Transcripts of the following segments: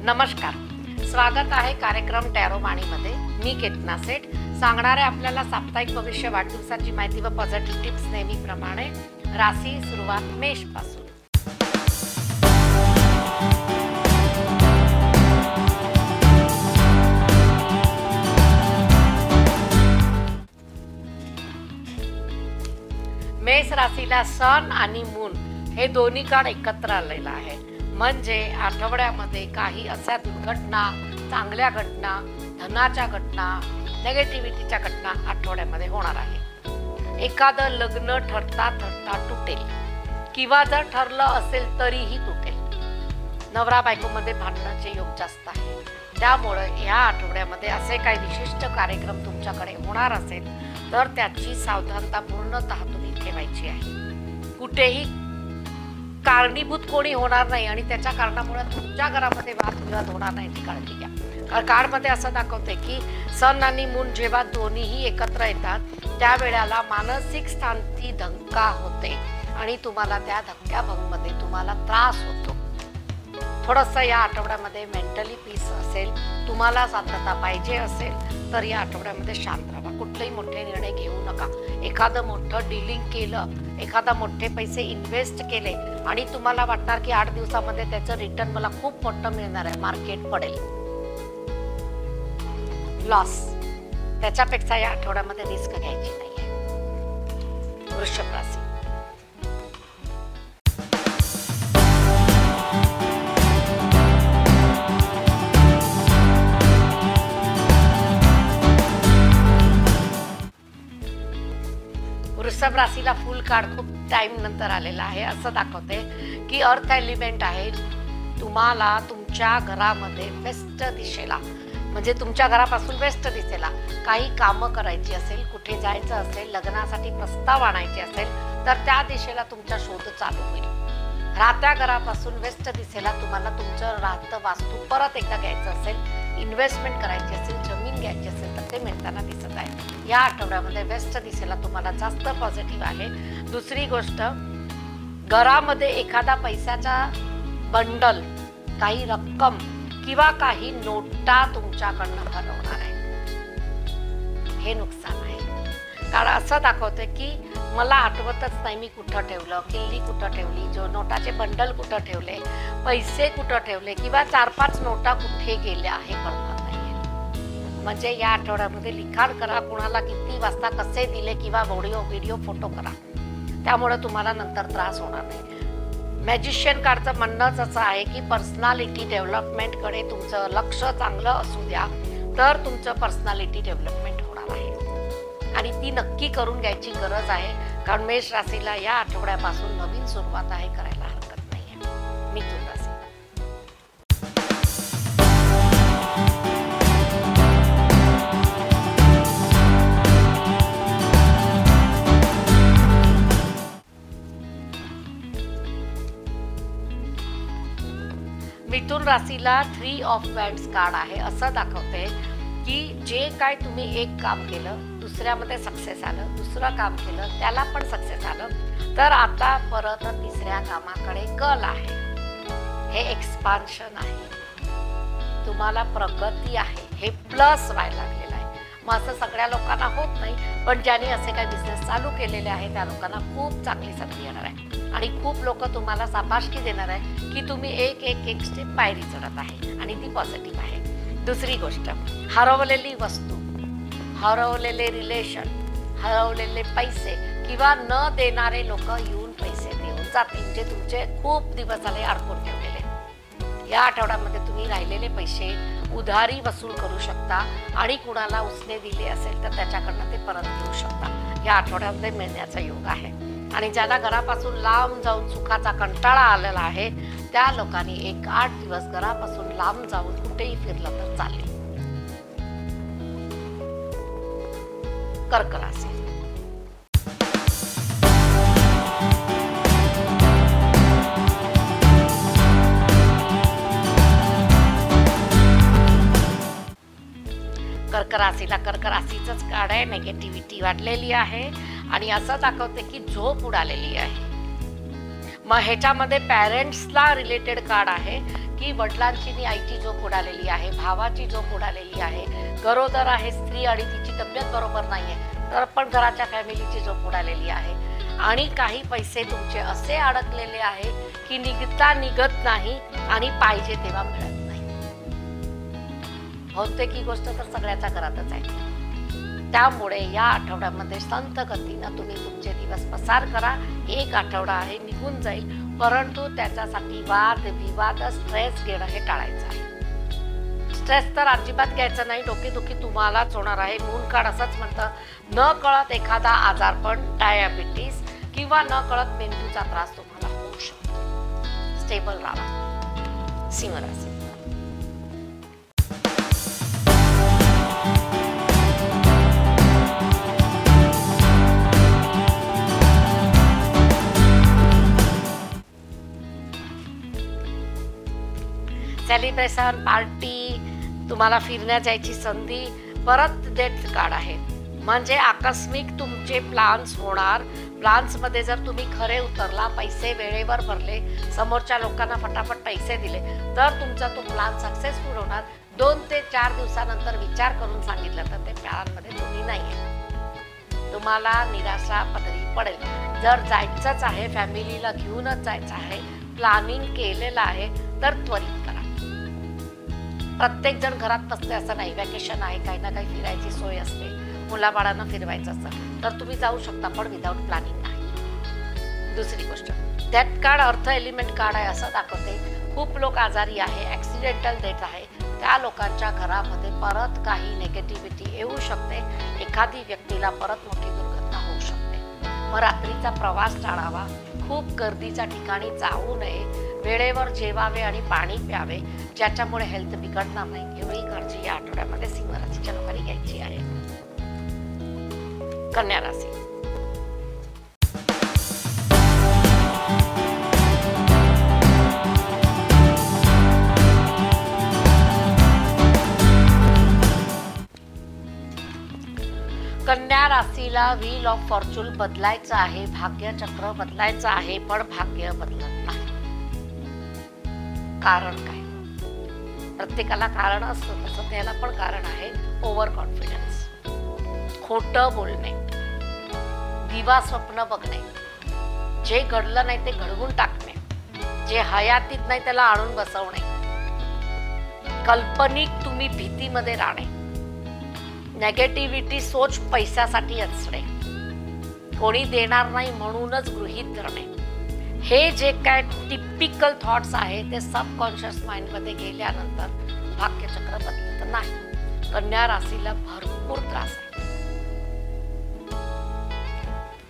नमस्कार, स्वागत आहे कार्यक्रम टॅरो माणीमध्ये। मी केतना सेठ सांगणार आहे आपल्याला साप्ताहिक भविष्य वाढदिवसाची माहिती व पॉझिटिव्ह टिप्स नेहमीप्रमाणे। राशी सुरुवात मेष पासून। मेष राशीला सन आणि मून हे दोन्ही कार्ड एकत्र आलेला आहे, म्हणजे आठवड्यामध्ये काही अशा दुर्घटना, चांगल्या घटना, धनाच्या घटना, नेगेटिव्हिटीच्या घटना आठवड्यामध्ये होणार आहे। एखादं लग्न ठरता तुटेल किंवा जर ठरलं असेल तरीही तुटेल। नवरा बायकोमध्ये भांडणाचे योग जास्त आहे, त्यामुळे या आठवड्यामध्ये असे काही विशिष्ट कार्यक्रम तुमच्याकडे होणार असेल तर त्याची सावधानता पूर्णतः तुम्ही ठेवायची आहे। कुठेही कारणीभूत कोणी होणार नाही आणि त्याच्या कारणामुळे तुमच्या घरामध्ये वादविवाद होणार नाही ती काळजी घ्या। कारण कार्डमध्ये असं दाखवते की सन आणि मून जेव्हा दोन्हीही एकत्र येतात त्यावेळेला मानसिक शांती धक्का होते आणि तुम्हाला त्या धक्क्यामध्ये तुम्हाला त्रास होतो। थोडंसं या आठवड्यामध्ये मेंटली पीस असेल, तुम्हाला शांतता पाहिजे असेल तर या आठवड्यामध्ये शांत राहा। कुठलेही मोठे निर्णय घेऊ नका। एखादं मोठं डीलिंग केलं, एखादा मोठे पैसे इन्व्हेस्ट केले आणि तुम्हाला वाटणार की 8 दिवसामध्ये त्याचं रिटर्न मला खूप मोठं मिळणार आहे, मार्केट पडेल, लॉस, त्याच्यापेक्षा या आठवड्यामध्ये रिस्क घ्यायची नाहीये। वृषभ राशी। वृषभ राशीला फुल कार्ड खूप टाइम नंतर आलेला आहे। असं दाखवते की अर्थ एलिमेंट आहे, तुम्हाला तुमच्या घरामध्ये वेस्ट दिशेला, म्हणजे तुमच्या घरापासून वेस्ट दिशेला काही कामं करायची असेल, कुठे जायचं असेल, लग्नासाठी प्रस्ताव आणायचे असेल तर त्या दिशेला तुमचा शोध चालू होईल। राहत्या घरापासून वेस्ट दिशेला तुम्हाला तुमचं राहतं वास्तू परत एकदा घ्यायचं असेल, इन्व्हेस्टमेंट करायची असेल, जमीन घ्यायची असेल तर ते मिळताना दिसत आहे। या आठवड्यामध्ये वेस्ट दिशेला तुम्हाला जास्त पॉझिटिव्ह आहे। दुसरी गोष्ट, घरामध्ये एखादा पैशाचा बंडल, काही रक्कम किंवा काही नोटा तुमच्याकडनं हरवणार आहे, हे नुकसान आहे। कारण असं दाखवते की मला आठवतच नाही मी कुठं ठेवलं, किल्ली कुठं ठेवली, जो नोटाचे बंडल कुठं ठेवले, पैसे कुठं ठेवले किंवा 4-5 नोटा कुठे गेल्या हे कळणार नाही। म्हणजे या आठवड्यामध्ये लिखाण करा, कुणाला किती वाजता कसे दिले किंवा व्हिडिओ फोटो करा, त्यामुळे तुम्हाला नंतर त्रास होणार नाही। मॅजिशियन कार्डचं म्हणणंच असं आहे की पर्सनॅलिटी डेव्हलपमेंटकडे तुमचं लक्ष चांगलं असू द्या तर तुमचं पर्सनॅलिटी डेव्हलपमेंट होणार आहे आणि ती नक्की करून घ्यायची गरज आहे। कारण मेष राशीला या आठवड्यापासून नवीन सुरुवात आहे, करायला हरकत नाही आहे। मिथुन राशी। मिथुन राशीला 3 ऑफ वँड्स कार्ड आहे। असं दाखवते की जे काय तुम्ही एक काम केलं दुसऱ्यामध्ये सक्सेस आलं, दुसरं काम केलं त्याला पण सक्सेस आलं, तर आता परत तिसऱ्या कामाकडे कल आहे। हे एक्सपान्शन आहे, तुम्हाला प्रगती आहे, हे प्लस व्हायला लागलेलं आहे। मग असं सगळ्या लोकांना होत नाही, पण ज्यांनी असे काही बिझनेस चालू केलेले आहे त्या लोकांना खूप चांगली संधी येणार आहे आणि खूप लोक तुम्हाला शाबासकी देणार आहे की तुम्ही एक स्टेप पायरी चढत आहे आणि ती पॉझिटिव्ह आहे। दुसरी गोष्ट, हरवलेली वस्तू, हरवलेले रिलेशन, हरवलेले पैसे किंवा न देणारे लोक येऊन पैसे देऊन जातील, जे तुमचे खूप दिवस झाले अडकून ठेवलेले। या आठवड्यामध्ये तुम्ही राहिलेले पैसे उधारी वसूल करू शकता आणि कुणाला उसने दिले असेल तर त्याच्याकडनं ते परत घेऊ शकता। या आठवड्यामध्ये मिळण्याचा योग आहे आणि ज्यांना घरापासून लांब जाऊन सुखाचा कंटाळा आलेला आहे त्या लोकांनी 8 दिवस घरापासून लांब जाऊन कुठेही फिरलं तर चालेल। कर्क राशी। कर्क राशीला कर्क राशीचंच कार्ड आहे, नेगेटिव्हिटी वाढलेली आहे आणि असं दाखवते की झोप उडालेली आहे। मग ह्याच्यामध्ये पॅरेंट्सला रिलेटेड कार्ड आहे की वडिलांची आणि आईची झोप उडालेली आहे, भावाची झोप उडालेली आहे, गरोदर आहे स्त्री आणि तिची तब्येत बरोबर नाहीये, तर पण घराच्या फॅमिलीची झोप उडालेली आहे आणि काही पैसे तुमचे असे अडकलेले आहे की निघता निघत नाही आणि पाहिजे तेव्हा मिळत नाही. बहुतेक ही गोष्ट तर सगळ्याच्या घरातच आहे. त्यामुळे या आठवड्यामध्ये संत गतीनं तुम्ही तुमचे दिवस पसार करा. एक आठवडा आहे, निघून जाईल, परंतु त्याच्यासाठी वाद विवाद स्ट्रेस घेणं हे टाळायचं आहे. स्ट्रेस तर अजिबात घ्यायचं नाही, डोकेदुखी तुम्हालाच होणार आहे. मून कार्ड असंच म्हणतं, न कळत एखादा आजारपण, डायबिटीस किंवा न कळत मेंदूचा त्रास तुम्हाला होऊ शकतो. स्टेबल राहा. सिंह राशी. सेलिब्रेशन, पार्टी, तुम्हाला फिरण्यात जायची संधी, परत डेथ कार्ड आहे. म्हणजे आकस्मिक तुमचे प्लान्स होणार. प्लान्समध्ये जर तुम्ही खरे उतरला, पैसे वेळेवर भरले, समोरच्या लोकांना फटाफट पैसे दिले, तर तुमचा तो प्लान सक्सेसफुल होणार. 2 ते 4 दिवसानंतर विचार करून सांगितलं तर ते प्लॅनमध्ये तुम्ही नाही आहे, तुम्हाला निराशा पदरी पडेल. जर जायचंच आहे, फॅमिलीला घेऊनच जायचं आहे, प्लॅनिंग केलेलं आहे, तर त्वरित करा. प्रत्येक जण घरात नसते असं नाही. वॅकेशन आहे, काही ना काही फिरायची सोय असते, मुलाबाळांना फिरवायचं असतं, तर तुम्ही जाऊ शकता, पण विदाऊट प्लॅनिंग नाही. दुसरी गोष्ट, death card earth element card आहे असं दाखवते. खूप लोक आजारी आहे, ॲक्सिडेंटल डेथ आहे, त्या लोकांच्या घरामध्ये परत काही नेगेटिव्हिटी येऊ शकते. एखादी व्यक्तीला परत मोठी दुर्घटना होऊ शकते. मग रात्रीचा प्रवास टाळावा, खूप गर्दीच्या ठिकाणी जाऊ नये, वेळेवर जेवावे आणि पाणी प्यावे, ज्याच्यामुळे हेल्थ बिघडणार नाही. एवढी काळजी या आठवड्यामध्ये सिंह राशीच्या लोकांनी घ्यायची आहे. कन्या राशी. कन्या राशीला व्हील ऑफ फॉर्च्यून बदलायचं आहे, भाग्यचक्र बदलायचं आहे, पण भाग्य बदलत नाही. कारण काय? प्रत्येकाला कारण असतं, तसं त्याला पण कारण आहे ओव्हर कॉन्फिडन्स, खोटं बोलणे, दिवा स्वप्न बघणे, जे घडलं नाही ते घडवून टाकणे, जे हयातीत नाही त्याला आणून बसवणे, काल्पनिक तुम्ही भीतीमध्ये राहणे, नेगेटिव्हिटी सोच पैशासाठी असणे, कोणी देणार नाही म्हणूनच गृहीत धरणे, हे जे काय टिपिकल थॉट्स आहे ते सबकॉन्शियस माइंडमध्ये गेल्यानंतर भाग्यचक्र बदलत नाही. कन्या राशीला भरपूर त्रास आहे.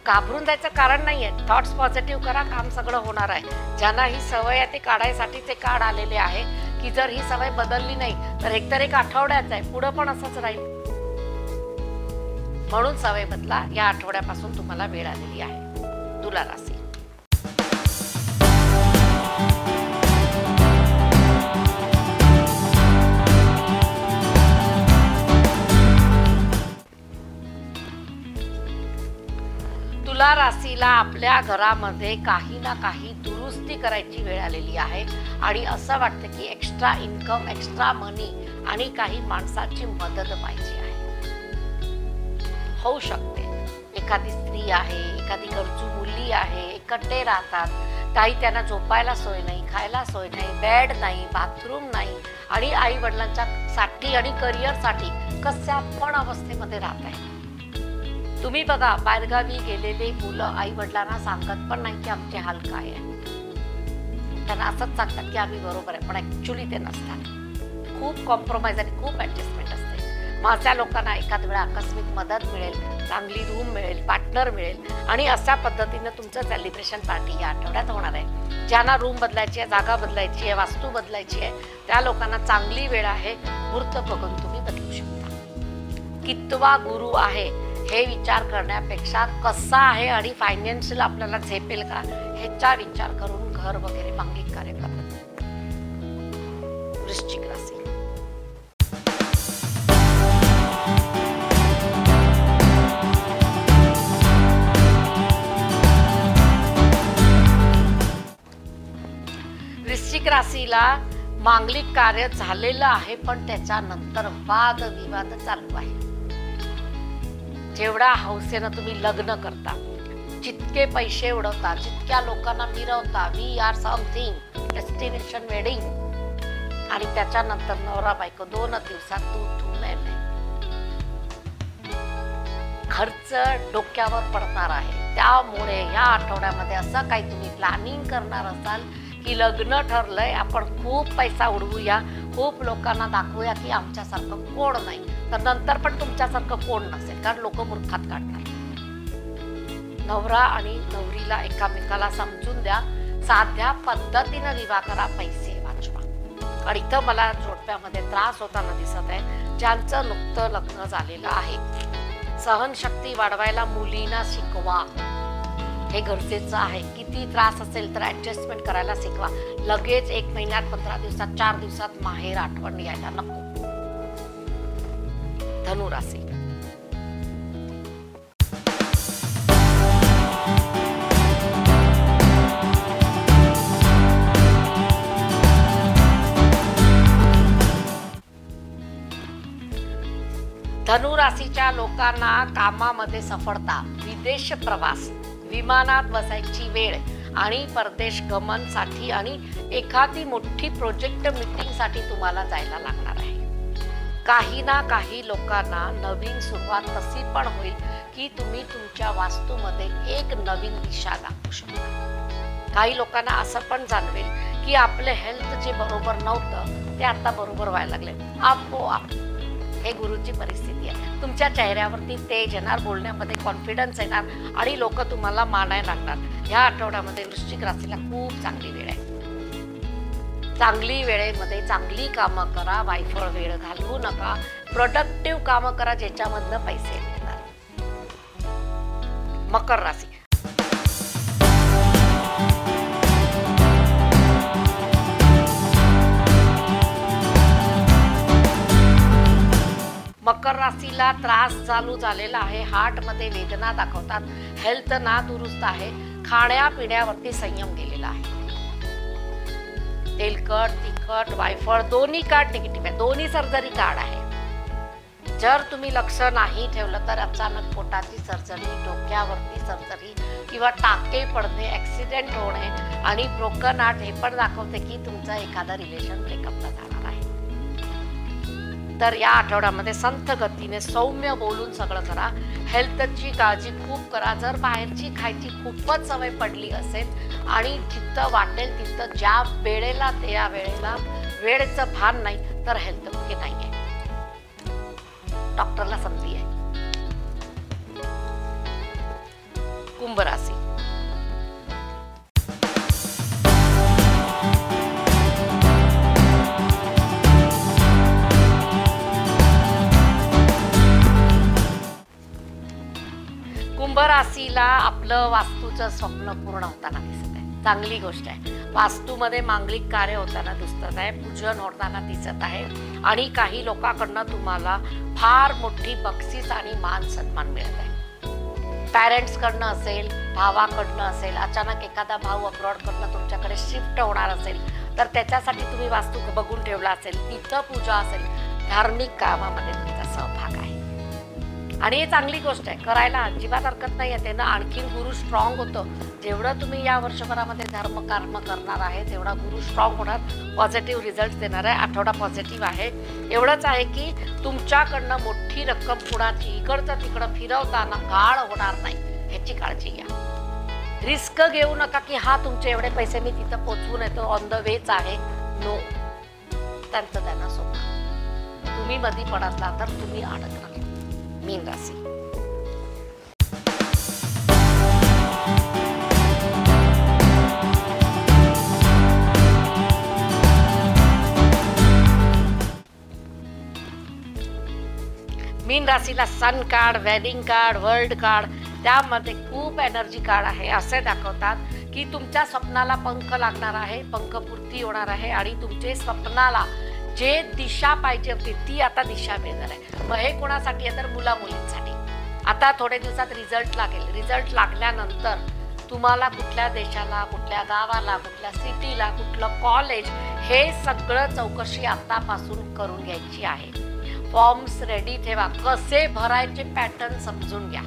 घाबरून जायचं कारण नाहीये. थॉट्स पॉझिटिव्ह करा, काम सगळं होणार आहे. ज्यांना ही सवय आहे ते काढायसाठी ते कार्ड आलेले आहे की जर ही सवय बदलली नाही तर एकतर एक आठवड्याच आहे, पुढं पण असंच राहील. म्हणून सवय बदला. या आठवड्यापासून तुम्हाला वेळ आलेली आहे. तुला राशी. तुला राशीला आपल्या घरामध्ये काही ना काही दुरुस्ती करायची वेळ आलेली आहे आणि असं वाटतं की एक्स्ट्रा इन्कम, एक्स्ट्रा मनी आणि काही माणसाची मदत पाहिजे आहे. होऊ शकते. एखादी स्त्री आहे, एखादी गरजू मुली आहे, एकटे राहतात, काही त्यांना झोपायला सोय नाही, खायला सोय नाही, बेड नाही, बाथरूम नाही आणि आई वडिलांच्या साठी आणि करिअरसाठी कशा पण अवस्थेमध्ये राहत आहे. तुम्ही बघा, बाहेरगावी गेलेले मुलं आई वडिलांना सांगत पण नाही की आमचे हाल काय आहे. त्यांना असंच सांगतात की आम्ही बरोबर आहे, पण ॲक्च्युली ते नसतात. खूप कॉम्प्रोमाइज आणि खूप ॲडजस्टमेंट असते. माझ्या लोकांना एखाद वेळा आकस्मिक मदत मिळेल, चांगली रूम मिळेल, पार्टनर मिळेल आणि अशा पद्धतीनं तुमचं सेलिब्रेशन पार्टी या आठवड्यात होणार आहे. ज्यांना रूम बदलायची आहे, जागा बदलायची आहे, वास्तू बदलायची आहे, त्या लोकांना चांगली वेळ आहे. मुहूर्त बघून तुम्ही बदलू शकता. कितवा गुरु आहे हे विचार करण्यापेक्षा कसा आहे आणि फायनान्शियल आपल्याला झेपेल का ह्याचा विचार करून घर वगैरे मांगिक कार्य करतात. वृश्चिक राशी. वृश्चिक राशीला मांगलिक कार्य झालेलं आहे, पण त्याच्यानंतर वादविवाद चालू आहे. जेवढा हौसेनं तुम्ही लग्न करता, जितके पैसे उडवता, जितक्या लोकांना मिरवता, we are something, destination wedding, आणि त्याच्यानंतर नवरा बायको 2 दिवसात तू खर्च डोक्यावर पडणार आहे. त्यामुळे या आठवड्यामध्ये असं काही तुम्ही प्लॅनिंग करणार असाल की लग्न ठरलंय, आपण खूप पैसा उडवूया, खूप लोकांना दाखवूया की आमच्यासारखं कोण नाही, तर नंतर पण तुमच्यासारखं कोण नसेल, कारण लोक मूर्खात काढणार. नवरा आणि नवरीला एकामेकाला समजून द्या, साध्या पद्धतीनं विवाह करा, पैसे वाचवा. आणि इथं मला जोडप्यामध्ये त्रास होताना दिसत आहे, ज्यांचं नुकतं लग्न झालेलं आहे. सहनशक्ती वाढवायला मुलींना शिकवा, हे गरजेचं आहे. किती त्रास असेल तर ऍडजस्टमेंट करायला शिकवा. लगेच 1 महिन्यात, 15 दिवसात, 4 दिवसात माहेर आठवण यायला नको. धनुराशी. धनुराशीच्या लोकांना कामामध्ये सफळता, विदेश प्रवास, विमानात बसायची वेळ आणि परदेश गमनसाठी आणि एखादी मोठी प्रोजेक्ट मीटिंगसाठी तुम्हाला जायला लागणार आहे. काही ना काही लोकांना नवीन सुरुवात तशी पण होईल की तुम्ही तुमच्या वास्तूमध्ये एक नवीन दिशा दाखवू शकता. काही लोकांना असं पण जाणवेल की आपले हेल्थ जे बरोबर नव्हतं ते आता बरोबर व्हायला लागले आपोआप. हे गुरुची परिस्थिती आहे. तुमच्या चेहऱ्यावरती तेज येणार, बोलण्यामध्ये कॉन्फिडन्स येणार आणि लोक तुम्हाला मानायला लागणार. या आठवड्यामध्ये वृश्चिक राशीला खूप चांगली वेळ आहे. चांगली वेळेमध्ये चांगली कामं करा, वायफळ वेळ घालवू नका, प्रोडक्टिव्ह कामं करा ज्याच्यामधनं पैसे मिळणार. मकर राशी. मकर राशीला त्रास चालू झालेला आहे. हार्टमध्ये वेदना दाखवतात, हेल्थ नादुरुस्त आहे, खाण्यापिण्यावरती संयम गेलेला आहे. तेलकट, तिखट, वायफळ दोन्ही कार्ड निगेटिव्ह आहे. दोन्ही सर्जरी कार्ड आहे. जर तुम्ही लक्ष नाही ठेवलं तर अचानक पोटाची सर्जरी, डोक्यावरती सर्जरी किंवा टाके पडणे, ऍक्सिडेंट होणे आणि ब्रोकन हार्ट हे पण दाखवते की तुमचं एखादा रिलेशन ब्रेकअपला जाणार आहे. तर या आठवड्यामध्ये संथ गतीने सौम्य बोलून सगळं करा. हेल्थची काळजी खूप करा. जर बाहेरची खायची खूपच सवय पडली असेल आणि जिथं वाटेल तिथं ज्या वेळेला त्या वेळेला वेळेचं भान नाही तर हेल्थ ओके नाही आहे. डॉक्टरला संधी आहे. कुंभ राशी. कुंभ राशीला आपलं वास्तूचं स्वप्न पूर्ण होताना दिसत आहे. चांगली गोष्ट आहे. वास्तूमध्ये मांगलिक कार्य होताना दिसत आहे, पूजन होताना दिसत आहे आणि काही लोकांकडनं तुम्हाला फार मोठी बक्षीस आणि मान सन्मान मिळत आहे. पॅरेंट्सकडनं असेल, भावाकडनं असेल, अचानक एखादा भाऊ अब्रॉडकडनं तुमच्याकडे शिफ्ट होणार असेल तर त्याच्यासाठी तुम्ही वास्तू बघून ठेवला असेल, तिथं पूजा असेल, धार्मिक कामामध्ये तुमचा सहभाग आहे आणि ही चांगली गोष्ट आहे. करायला अजिबात हरकत नाही आहे. त्यानं आणखीन गुरु स्ट्रॉंग होतो. जेवढं तुम्ही या वर्षभरामध्ये धर्मकर्म करणार आहे तेवढा गुरु स्ट्रॉंग होणार, पॉझिटिव्ह रिझल्ट देणार आहे. आठवडा पॉझिटिव्ह आहे. एवढंच आहे की तुमच्याकडनं मोठी रक्कम कुणाची इकडचं तिकडं फिरवताना गाळ होणार नाही ह्याची काळजी घ्या. रिस्क घेऊ नका की हा तुमचे एवढे पैसे मी तिथं पोचवून येतो, ऑन द वेच आहे. नो, त्यांचं त्यांना सोडा. तुम्ही मधी पडतला तर तुम्ही अडकणार. मीन राशी. मीन राशीला sun card, wedding card, world card, त्यामध्ये खूप एनर्जी कार्ड आहे. असे दाखवतात की तुमच्या स्वप्नाला पंख लागणार आहे, पंखपूर्ती होणार आहे आणि तुमचे स्वप्नाला जे दिशा पाहिजे होती ती आता दिशा मिळणार आहे. मग हे कोणासाठी आहे तर मुला मुलींसाठी. आता थोड्या दिवसात रिझल्ट लागेल. रिझल्ट लागल्यानंतर तुम्हाला कुठल्या देशाला, कुठल्या गावाला, कुठल्या सिटीला, कुठलं कॉलेज, हे सगळं चौकशी आतापासून करून घ्यायची आहे. फॉर्म्स रेडी ठेवा. कसे भरायचे पॅटर्न समजून घ्या.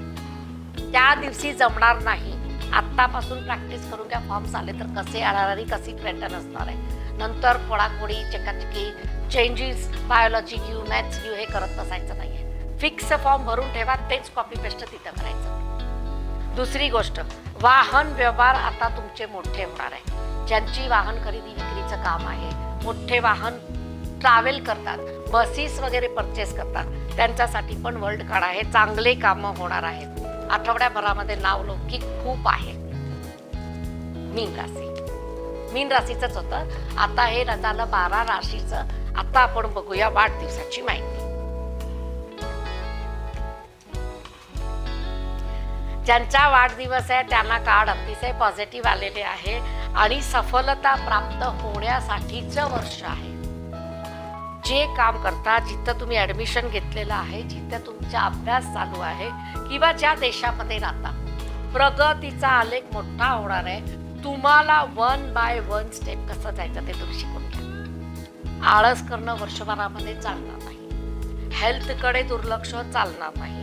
त्या दिवशी जमणार नाही, आत्तापासून प्रॅक्टिस करून घ्या. फॉर्म्स आले तर कसे येणारी, कशी पॅटर्न असणार आहे. नंतर फोडाफोडी, चकाचकी, चेंजेस, बायोलॉजी घेऊ, मॅथ्स घेऊ, हे करत बसायचं नाही आहे. फिक्स फॉर्म भरून ठेवा, तेच कॉपी पेस्ट तिथं करायचं. दुसरी गोष्ट, वाहन व्यवहार आता तुमचे मोठे होणार आहे. ज्यांची वाहन खरेदी विक्रीचं काम आहे, मोठे वाहन ट्रॅव्हल करतात, बसेस वगैरे परचेस करतात, त्यांच्यासाठी पण वर्ल्ड कार्ड आहे. चांगले कामं होणार आहेत. आठवड्याभरामध्ये नावलौकिक खूप आहे. मीन राशी, मीन राशीचंच होतं. आता हे झालं 12 राशीचं. आता आपण बघूया वाढदिवसाची माहिती. ज्यांचा वाढदिवस आहे त्यांना कार्ड अतिशय पॉझिटिव्ह आलेले आहे आणि सफलता प्राप्त होण्यासाठीचं वर्ष आहे. जे काम करता, जिथं तुम्ही ॲडमिशन घेतलेलं आहे, जिथं तुमचा अभ्यास चालू आहे किंवा ज्या देशामध्ये राहता, प्रगतीचा आलेख मोठा होणार आहे. तुम्हाला 1 बाय 1 स्टेप कसं जायचं ते तुम्ही शिकून घ्या. आळस करणं वर्षभरामध्ये चालणार नाही. हेल्थकडे दुर्लक्ष चालणार नाही.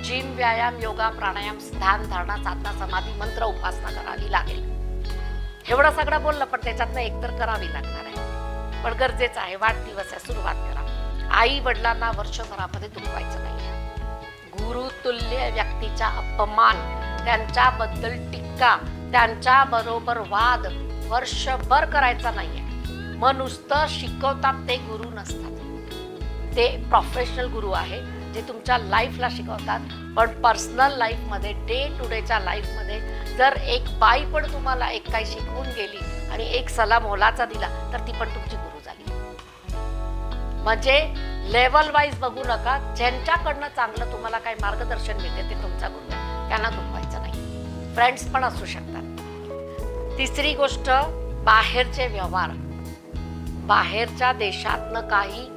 जिम, व्यायाम, योगा, प्राणायाम, ध्यान, धारणा, साधना, समाधी, मंत्र, उपासना करावी लागेल. एवढं सगळं बोललं, पण त्याच्यातनं एकतर करावी लागणार आहे. पण गरजेचं आहे. वाढदिवस आहे, सुरुवात करा. आई वडिलांना वर्षभरामध्ये दुखवायचं नाही. गुरुतुल्य व्यक्तीचा अपमान, त्यांच्याबद्दल टीका, त्यांच्या बरोबर वाद वर्षभर करायचा नाहीये. मग नुसतं शिकवतात ते गुरु नसतात. ते प्रोफेशनल गुरु आहे, जे तुमच्या लाईफला शिकवतात. पण पर्सनल लाईफमध्ये, डे टू डेच्या लाईफमध्ये जर एक बाई पण तुम्हाला एक काही शिकवून गेली आणि एक सल्ला मोलाचा दिला, तर ती पण तुमची गुरु झाली. म्हणजे लेवल वाईज बघू नका. ज्यांच्याकडनं चांगलं तुम्हाला काही मार्गदर्शन मिळते ते तुमचा गुरु आहे. त्यांना दुखवायचं नाही. फ्रेंड्स पण असू शकतात. तिसरी गोष्ट, बाहेरचे व्यवहार. बाहेरच्या देशातनं काही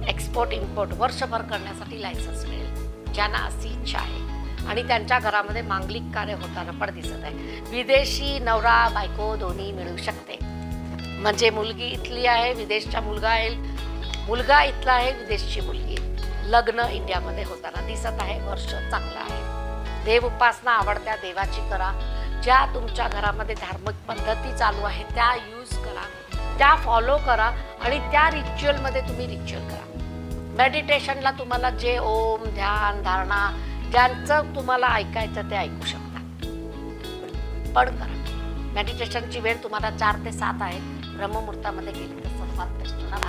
एक्सपोर्ट इम्पोर्ट वर्षभर करण्यासाठी लायसन्स मिळेल, ज्यांना अशी इच्छा आहे. आणि त्यांच्या घरामध्ये मांगलिक कार्य होताना पण दिसत आहे. विदेशी नवरा बायको दोन्ही मिळू शकते. म्हणजे मुलगी इथली आहे, विदेशचा मुलगा येईल, मुलगा इथला आहे, विदेशची मुलगी. लग्न इंडियामध्ये होताना दिसत आहे. वर्ष चांगलं आहे. देव उपासना आवडत्या देवाची करा. ज्या तुमच्या घरामध्ये धार्मिक पद्धती चालू आहे त्या यूज करा, त्या फॉलो करा आणि त्या रिच्युअलमध्ये तुम्ही रिच्युअल करा. मेडिटेशनला तुम्हाला जे ओम, ध्यान, धारणा, ज्यांचं तुम्हाला ऐकायचं ते ऐकू शकता, पण करा. मेडिटेशनची वेळ तुम्हाला 4 ते 7 आहे. ब्रह्ममुहूर्तामध्ये गेली तर सर्वात बेस्ट होणार.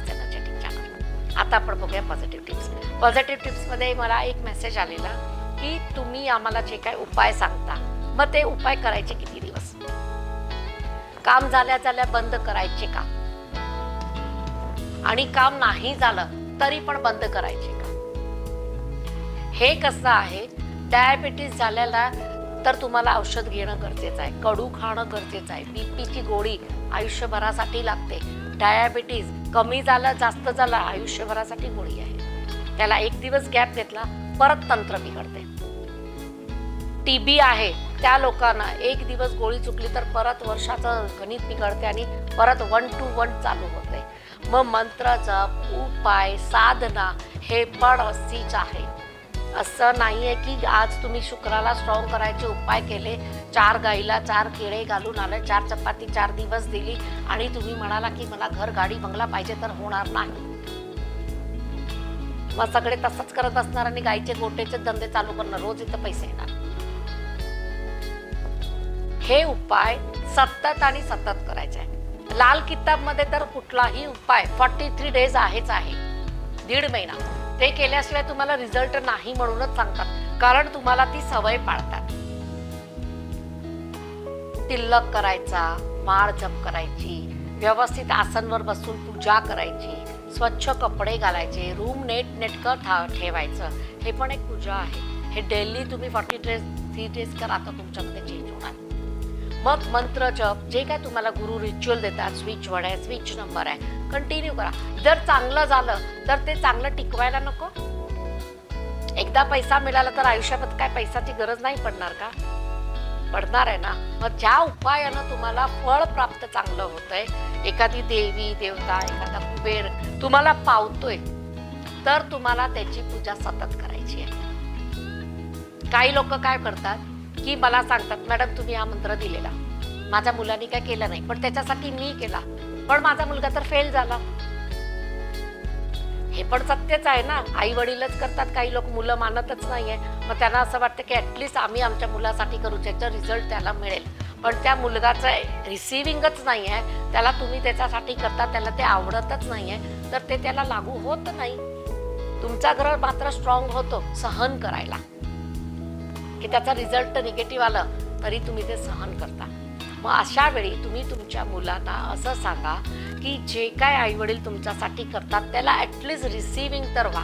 Energetic channel. आता आपण बघूया पॉझिटिव्ह टिप्स. पॉझिटिव्ह टिप्समध्ये मला एक मेसेज आलेला की तुम्ही आम्हाला जे काय उपाय सांगता, मग ते उपाय करायचे किती दिवस, काम झाल्या झाल्या बंद करायचे का, आणि काम नाही झालं तरी पण बंद करायचे का. हे कसं आहे, डायबिटीस झालेला तर तुम्हाला औषध घेणं गरजेचं आहे, कडू खाणं गरजेचं आहे. बीपीची गोळी आयुष्यभरासाठी लागते. डायबिटीस कमी झालं, जास्त झालं, आयुष्यभरासाठी गोळी आहे. त्याला 1 दिवस गॅप घेतला परत तंत्र बिघडते. टीबी आहे त्या लोकांना 1 दिवस गोळी चुकली तर परत वर्षाचं गणित बिघडते आणि परत 1 to 1 चालू होते. मग मंत्र जप, उपाय, साधना हे पण अशीच आहे. असं नाही आहे की आज तुम्ही शुक्राला स्ट्रॉंग करायचे उपाय केले, 4 गाईला 4 केळे घालून आले, 4 चपाती 4 दिवस दिली आणि तुम्ही म्हणाला की मला घर, गाडी, बंगला पाहिजे, तर होणार नाही. मग सगळे तसंच करत असणार आणि गाईचे गोटेचे धंदे चालू करणार, रोज इथं पैसे येणार. हे उपाय सतत आणि सतत करायचे आहे. लाल किताबमध्ये तर कुठलाही उपाय 43 डेज आहेच आहे, 1.5 महिना. ते केल्याशिवाय तुम्हाला रिझल्ट नाही म्हणूनच सांगतात, कारण तुम्हाला ती सवय पाळतात. तिलक करायचा, माळ जप करायची, व्यवस्थित आसनवर बसून पूजा करायची, स्वच्छ कपडे घालायचे, रूम नेटकं ठेवायचं, हे पण एक पूजा आहे. हे डेली तुम्ही 43 डेज करा, तर तुमच्यामध्ये चेंज होणार. मग मंत्र जप, जे काय तुम्हाला गुरु रिच्युअल देतात, स्विच वर्ड आहे, स्विच नंबर आहे, कंटिन्यू करा. जर चांगलं झालं तर ते चांगलं टिकवायला नको. एकदा पैसा मिळाला तर आयुष्यात काय पैशाची गरज नाही पडणार का. पडणार आहे ना, मग ज्या उपायानं तुम्हाला फळ प्राप्त चांगलं होतंय, एखादी देवी देवता एखादा कुबेर तुम्हाला पावतोय, तर तुम्हाला त्याची पूजा सतत करायची आहे. काही लोक काय करतात की मला सांगतात, मॅडम तुम्ही हा मंत्र दिलेला, माझ्या मुलांनी काय केलं नाही, पण त्याच्यासाठी मी केला, पण माझा मुलगा तर फेल झाला. हे पण सत्यच आहे ना. आई वडीलच करतात, काही लोक मुलं मानतच नाहीये. मग त्यांना असं वाटतं की ऍटलिस्ट आम्ही आमच्या मुलासाठी करू, ज्याचा रिझल्ट त्याला मिळेल. पण त्या मुलगाचं रिसिव्हिंगच नाही आहे, त्याला तुम्ही त्याच्यासाठी करता, त्याला ते आवडतच नाहीये, तर ते त्याला लागू होत नाही. तुमचा ग्रह मात्र स्ट्रॉंग होतो सहन करायला, की त्याचा रिझल्ट निगेटिव्ह आलं तरी तुम्ही ते सहन करता. मग अशा वेळी तुम्ही तुमच्या मुलांना असं सांगा की जे काय आई वडील तुमच्यासाठी करतात त्याला ॲटलिस्ट रिसिव्हिंग तर व्हा,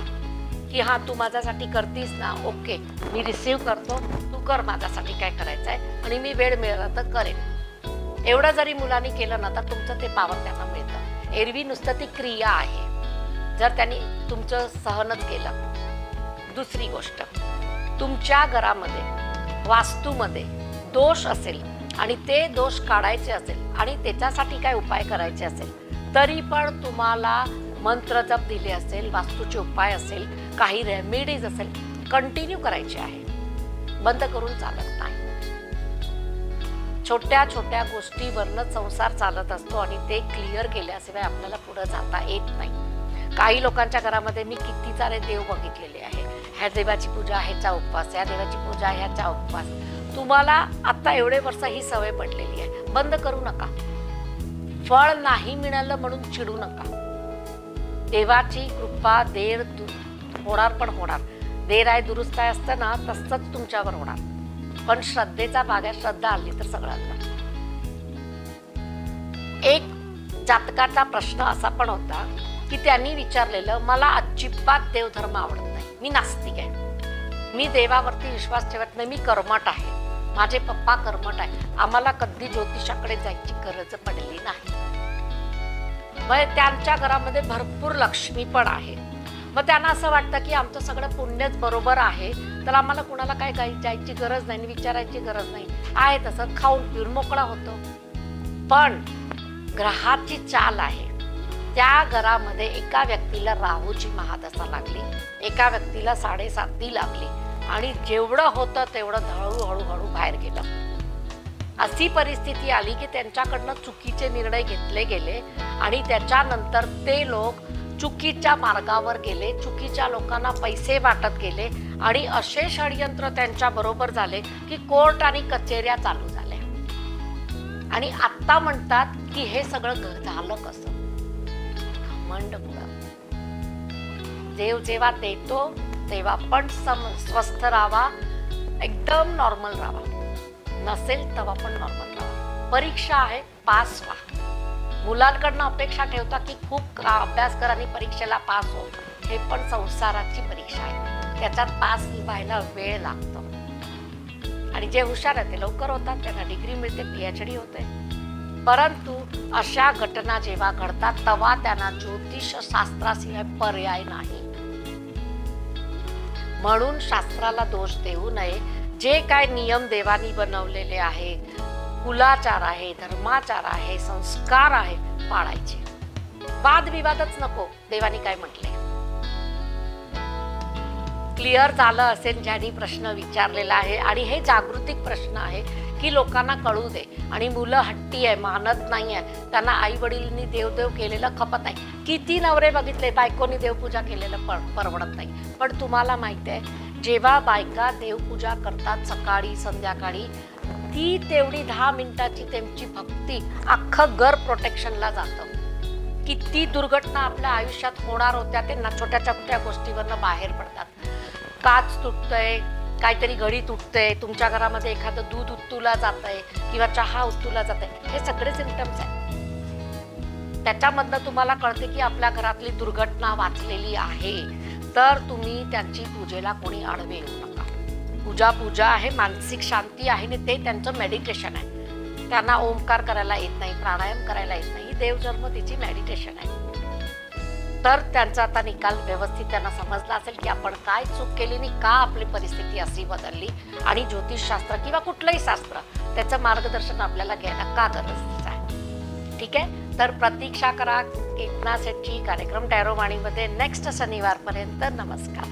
की हां तू माझ्यासाठी करतीस ना, ओके मी रिसिव्ह करतो, तू कर माझ्यासाठी काय करायचं आहे आणि मी वेळ मिळाला तर करेन. एवढं जरी मुलांनी केलं ना तर तुमचं ते पावर त्यांना मिळतं. एरवी नुसतं ती क्रिया आहे, जर त्यांनी तुमचं सहनच केलं. दुसरी गोष्ट, तुमच्या घरामध्ये वास्तूमध्ये दोष असेल आणि ते दोष काढायचे असेल आणि त्याच्यासाठी काय उपाय करायचे असेल, तरी पण तुम्हाला मंत्र जप दिले असेल, वास्तूचे उपाय असेल, काही रेमेडीज असेल, कंटिन्यू करायचे आहे, बंद करून चालत नाही. छोट्या छोट्या गोष्टीवरनं संसार चालत असतो आणि ते क्लिअर केल्याशिवाय आपल्याला पुढे जाता येत नाही. काही लोकांच्या घरामध्ये मी किती सारे देव बघितलेले आहे, ह्या देवाची पूजा ह्याचा उपवास, ह्या देवाची पूजा ह्याचा उपवास. तुम्हाला आता एवढे वर्ष ही सवय पडलेली आहे, बंद करू नका. फळ नाही मिळालं म्हणून चिडू नका. देवाची कृपा देर होणार, पण होणार. देर आहे दुरुस्त आहे असतं ना, तसंच तुमच्यावर होणार. पण श्रद्धेचा भाग आहे, श्रद्धा आली तर सगळं आलं. एक जातकाचा प्रश्न असा पण होता की त्यांनी विचारलेलं, मला अजिबात देवधर्म आवडत नाही, मी नास्तिक आहे, मी देवावरती विश्वास ठेवत नाही, मी कर्मठ आहे, माझे पप्पा कर्मठ आहे, आम्हाला कधी ज्योतिषाकडे जायची गरज पडली नाही. मग त्यांच्या घरामध्ये भरपूर लक्ष्मी पण आहे. मग त्यांना असं वाटतं की आमचं सगळं पुण्यच बरोबर आहे, तर आम्हाला कुणाला काय जायची गरज नाही, विचारायची गरज नाही, आहे तसं खाऊन पिऊन मोकळा होतो. पण ग्रहाची चाल आहे, त्या घरामध्ये एका व्यक्तीला राहूची महादशा लागली, एका व्यक्तीला 7.5 लागली आणि जेवढं होतं तेवढं हळूहळू बाहेर गेलं. अशी परिस्थिती आली की त्यांच्याकडनं चुकीचे निर्णय घेतले गेले आणि त्याच्यानंतर ते लोक चुकीच्या मार्गावर गेले, चुकीच्या लोकांना पैसे वाटत गेले आणि असे षडयंत्र त्यांच्या बरोबर झाले की कोर्ट आणि कचेऱ्या चालू झाल्या. आणि आत्ता म्हणतात की हे सगळं झालं कसं? घमंडमुळं. देव जेव्हा देतो तेव्हा पण स्वस्थ राहा, एकदम नॉर्मल राहा, नसेल तेव्हा पण नॉर्मल राहा. परीक्षा आहे, पास व्हा. मुलांकडनं अपेक्षा ठेवता की खूप अभ्यास कर आणि परीक्षेला पास हो, हे पण संसाराची परीक्षा आहे, त्याच्यात पास व्हायला वेळ लागतो. आणि जे हुशार आहे ते लवकर होतात, त्यांना डिग्री मिळते, PhD होते. परंतु अशा घटना जेव्हा घडतात तेव्हा त्यांना ज्योतिष शास्त्राशिवाय पर्याय नाही. म्हणून शास्त्राला दोष देऊ नये. जे काय नियम देवानी बनवलेले आहे, कुलाचार आहे, धर्माचार आहे, संस्कार आहे, पाळायचे. वादविवादच नको. देवानी काय म्हटले क्लिअर झालं असेल ज्यांनी प्रश्न विचारलेला आहे. आणि हे जागृतिक प्रश्न आहे की लोकांना कळू दे. आणि मुलं हट्टी आहे, मानत नाही आहे, त्यांना आई वडिलांनी देवदेव केलेलं खपत नाही. किती नवरे बघितले बायकोनी देवपूजा केलेलं परवडत नाही. पण तुम्हाला माहिती आहे, जेव्हा बायका देवपूजा करतात सकाळी संध्याकाळी, ती तेवढी 10 मिनिटाची त्यांची भक्ती अख्खं घर प्रोटेक्शनला जातं. किती दुर्घटना आपल्या आयुष्यात होणार होत्या, ते छोट्या छोट्या गोष्टीवरनं बाहेर पडतात. काच तुटतंय, काहीतरी घडी तुटतंय, तुमच्या घरामध्ये एखादं दूध उत्तूला जातंय किंवा चहा उत्तूला जातंय, हे सगळे सिम्पटम्स आहेत. त्याच्यामधनं तुम्हाला कळते की आपल्या घरातली दुर्घटना वाचलेली आहे. तर तुम्ही त्यांची पूजेला कोणी आडवे येऊ नका. पूजा आहे, मानसिक शांती आहे, आणि ते त्यांचं मेडिटेशन आहे. त्यांना ओंकार करायला येत नाही, प्राणायाम करायला येत नाही, देवजन्म तिची मेडिटेशन आहे. तर त्यांचा आता निकाल व्यवस्थित त्यांना समजला असेल की आपण काय चूक केली आणि का आपली परिस्थिती अशी बदलली. आणि ज्योतिषशास्त्र किंवा कुठलंही शास्त्र त्याचं मार्गदर्शन आपल्याला घ्यायला का गरज आहे. ठीक आहे, तर प्रतीक्षा करा एकनाथ सेठची कार्यक्रम टॅरोवाणीमध्ये नेक्स्ट शनिवारपर्यंत. नमस्कार.